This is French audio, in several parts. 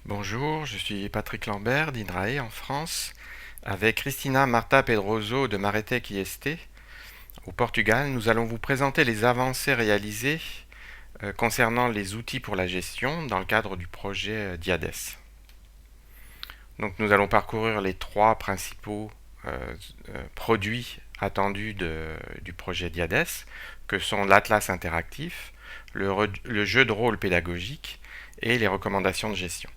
Bonjour, je suis Patrick Lambert d'Inrae en France, avec Cristina Marta Pedroso de Maretec IST. Au Portugal, nous allons vous présenter les avancées réalisées concernant les outils pour la gestion dans le cadre du projet Diades. Donc nous allons parcourir les trois principaux produits attendus du projet Diades, que sont l'Atlas interactif, le jeu de rôle pédagogique et les recommandations de gestion.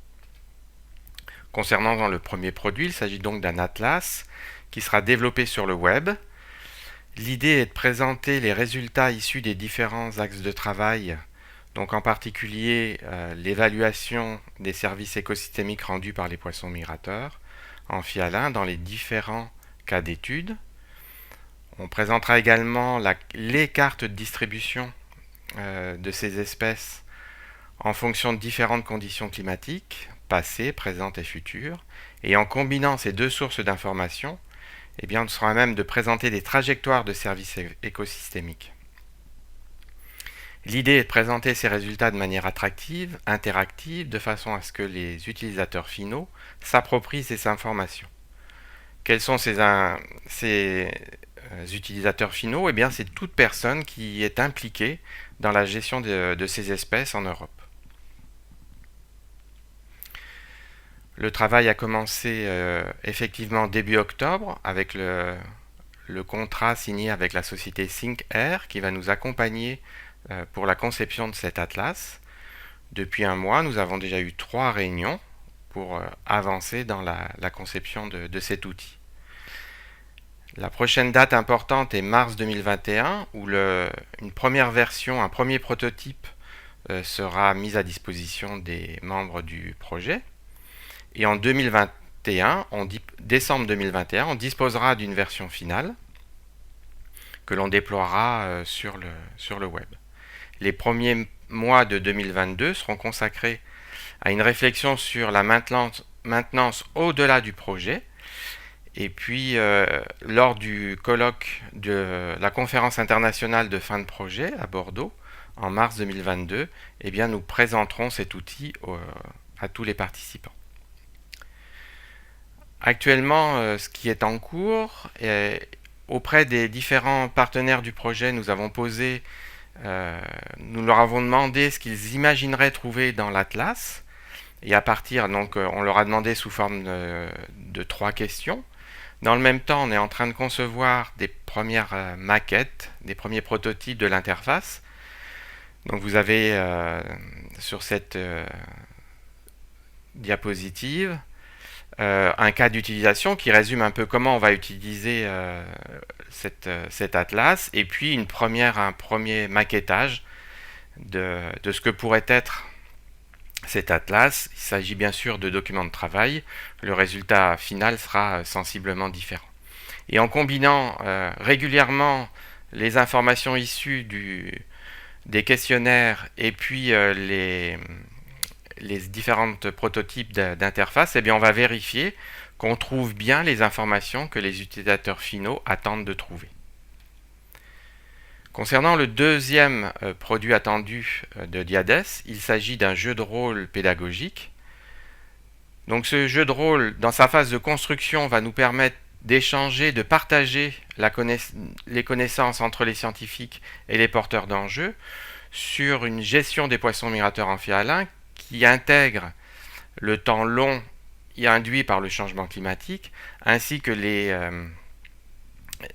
Concernant le premier produit, il s'agit donc d'un atlas qui sera développé sur le web. L'idée est de présenter les résultats issus des différents axes de travail, donc en particulier l'évaluation des services écosystémiques rendus par les poissons migrateurs, amphihalins, dans les différents cas d'étude. On présentera également les cartes de distribution de ces espèces en fonction de différentes conditions climatiques, passées, présentes et futures, et en combinant ces deux sources d'informations, eh bien, on sera à même de présenter des trajectoires de services écosystémiques. L'idée est de présenter ces résultats de manière attractive, interactive, de façon à ce que les utilisateurs finaux s'approprient ces informations. Quels sont ces utilisateurs finaux? Eh bien, c'est toute personne qui est impliquée dans la gestion de ces espèces en Europe. Le travail a commencé effectivement début octobre avec le contrat signé avec la société Think Air qui va nous accompagner pour la conception de cet atlas. Depuis un mois, nous avons déjà eu 3 réunions pour avancer dans la conception de cet outil. La prochaine date importante est mars 2021 où une première version, un premier prototype sera mis à disposition des membres du projet. Et en 2021, décembre 2021, on disposera d'une version finale que l'on déploiera sur le web. Les premiers mois de 2022 seront consacrés à une réflexion sur la maintenance au-delà du projet. Et puis, lors du colloque de la conférence internationale de fin de projet à Bordeaux, en mars 2022, eh bien, nous présenterons cet outil à tous les participants. Actuellement, ce qui est en cours, auprès des différents partenaires du projet, nous leur avons demandé ce qu'ils imagineraient trouver dans l'Atlas. Et à partir, donc, on leur a demandé sous forme de 3 questions. Dans le même temps, on est en train de concevoir des premières maquettes, des premiers prototypes de l'interface. Donc vous avez sur cette diapositive un cas d'utilisation qui résume un peu comment on va utiliser cet atlas et puis un premier maquettage de ce que pourrait être cet atlas. Il s'agit bien sûr de documents de travail. Le résultat final sera sensiblement différent. Et en combinant régulièrement les informations issues des questionnaires et puis les différentes prototypes d'interface, eh bien on va vérifier qu'on trouve bien les informations que les utilisateurs finaux attendent de trouver. Concernant le deuxième produit attendu de Diades, il s'agit d'un jeu de rôle pédagogique. Donc ce jeu de rôle, dans sa phase de construction, va nous permettre d'échanger, de partager les connaissances entre les scientifiques et les porteurs d'enjeux sur une gestion des poissons migrateurs amphihalins qui intègre le temps long induit par le changement climatique, ainsi que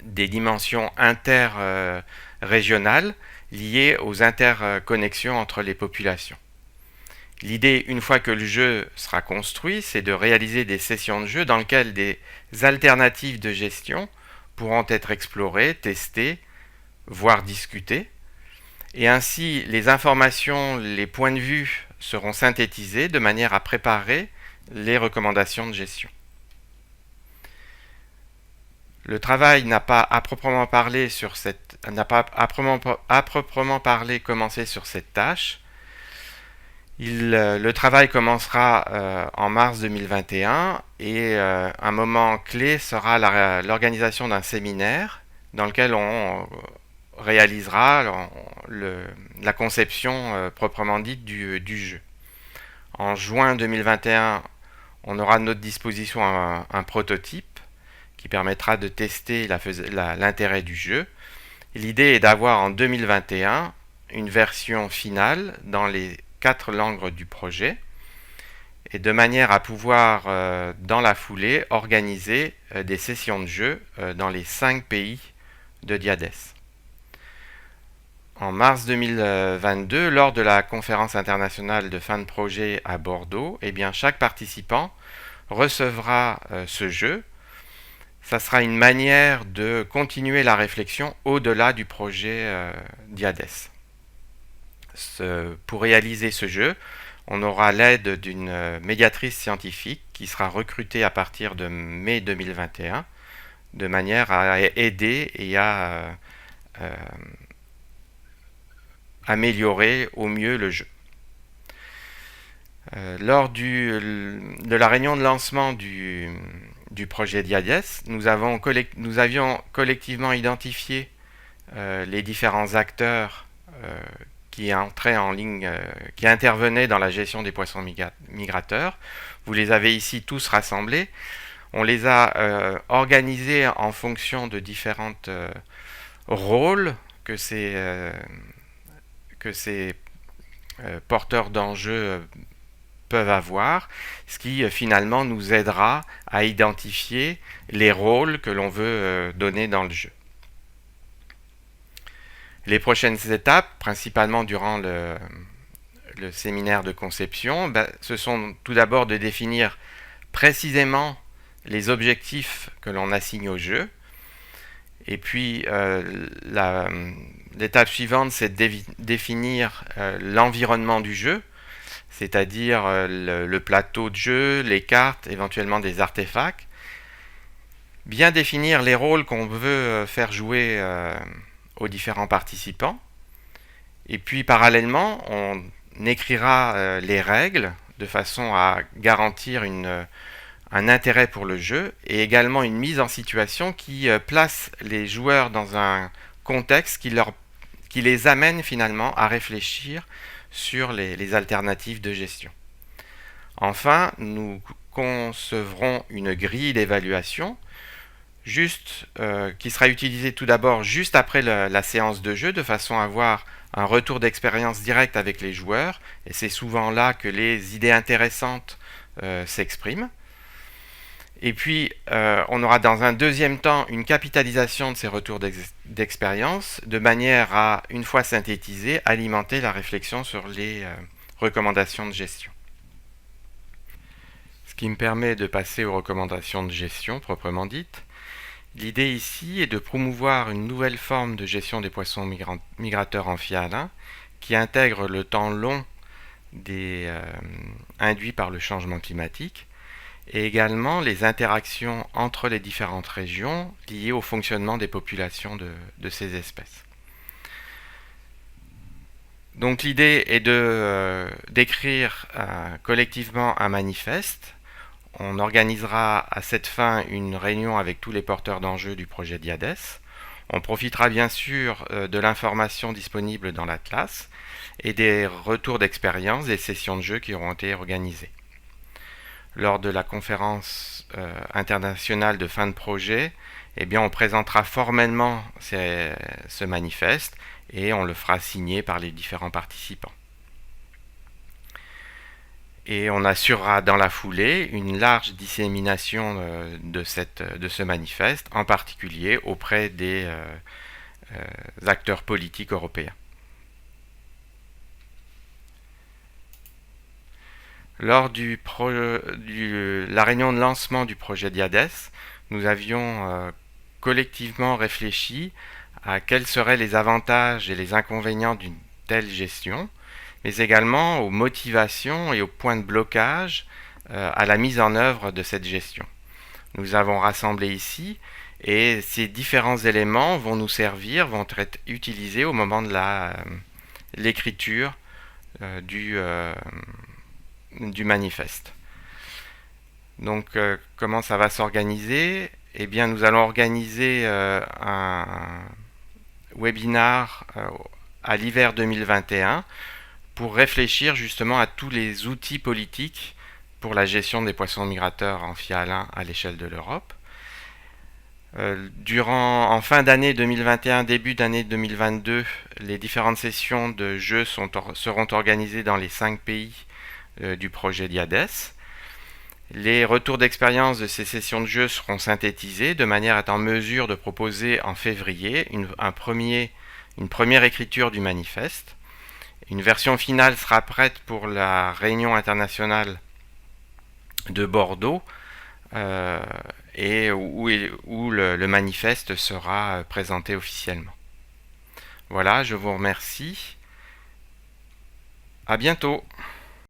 des dimensions interrégionales liées aux interconnexions entre les populations. L'idée, une fois que le jeu sera construit, c'est de réaliser des sessions de jeu dans lesquelles des alternatives de gestion pourront être explorées, testées, voire discutées. Et ainsi, les informations, les points de vue seront synthétisés de manière à préparer les recommandations de gestion. Le travail n'a pas à proprement parler commencé sur cette tâche. Le travail commencera en mars 2021 et un moment clé sera l'organisation d'un séminaire dans lequel on réalisera la conception proprement dite du jeu. En juin 2021, on aura à notre disposition un prototype qui permettra de tester l'intérêt du jeu. L'idée est d'avoir en 2021 une version finale dans les 4 langues du projet et de manière à pouvoir, dans la foulée, organiser des sessions de jeu dans les 5 pays de Diades. En mars 2022, lors de la conférence internationale de fin de projet à Bordeaux, eh bien, chaque participant recevra ce jeu. Ça sera une manière de continuer la réflexion au-delà du projet Diades. Pour réaliser ce jeu, on aura l'aide d'une médiatrice scientifique qui sera recrutée à partir de mai 2021, de manière à aider et à améliorer au mieux le jeu. Lors de la réunion de lancement du projet Diades, nous avions collectivement identifié les différents acteurs qui intervenaient dans la gestion des poissons migrateurs. Vous les avez ici tous rassemblés. On les a organisés en fonction de différents rôles que ces porteurs d'enjeux peuvent avoir, ce qui finalement nous aidera à identifier les rôles que l'on veut donner dans le jeu. Les prochaines étapes, principalement durant le séminaire de conception, ce sont tout d'abord de définir précisément les objectifs que l'on assigne au jeu. Et puis l'étape suivante, c'est de définir l'environnement du jeu, c'est-à-dire le plateau de jeu, les cartes, éventuellement des artefacts. Bien définir les rôles qu'on veut faire jouer aux différents participants. Et puis parallèlement, on écrira les règles de façon à garantir un intérêt pour le jeu et également une mise en situation qui place les joueurs dans un contexte qui les amène finalement à réfléchir sur les alternatives de gestion. Enfin, nous concevrons une grille d'évaluation qui sera utilisée tout d'abord juste après la séance de jeu de façon à avoir un retour d'expérience direct avec les joueurs et c'est souvent là que les idées intéressantes s'expriment. Et puis, on aura dans un deuxième temps une capitalisation de ces retours d'expérience de manière à, une fois synthétisés, alimenter la réflexion sur les recommandations de gestion. Ce qui me permet de passer aux recommandations de gestion proprement dites. L'idée ici est de promouvoir une nouvelle forme de gestion des poissons migrateurs amphihalins qui intègre le temps long induit par le changement climatique et également les interactions entre les différentes régions liées au fonctionnement des populations de ces espèces. Donc l'idée est d'écrire collectivement un manifeste. On organisera à cette fin une réunion avec tous les porteurs d'enjeux du projet Diades. On profitera bien sûr de l'information disponible dans l'Atlas et des retours d'expérience des sessions de jeu qui auront été organisées. Lors de la conférence internationale de fin de projet, eh bien, on présentera formellement ce manifeste et on le fera signer par les différents participants. Et on assurera dans la foulée une large dissémination de ce manifeste, en particulier auprès des acteurs politiques européens. Lors la réunion de lancement du projet Diades, nous avions collectivement réfléchi à quels seraient les avantages et les inconvénients d'une telle gestion, mais également aux motivations et aux points de blocage à la mise en œuvre de cette gestion. Nous avons rassemblé ici et ces différents éléments vont nous servir, vont être utilisés au moment de l'écriture du manifeste. Donc comment ça va s'organiser ? Eh bien nous allons organiser un webinar à l'hiver 2021 pour réfléchir justement à tous les outils politiques pour la gestion des poissons migrateurs amphihalins à l'échelle de l'Europe. En fin d'année 2021, début d'année 2022, les différentes sessions de jeux seront organisées dans les 5 pays du projet DIADES. Les retours d'expérience de ces sessions de jeu seront synthétisés de manière à être en mesure de proposer en février une première écriture du manifeste. Une version finale sera prête pour la réunion internationale de Bordeaux et où le manifeste sera présenté officiellement. Voilà, je vous remercie. À bientôt.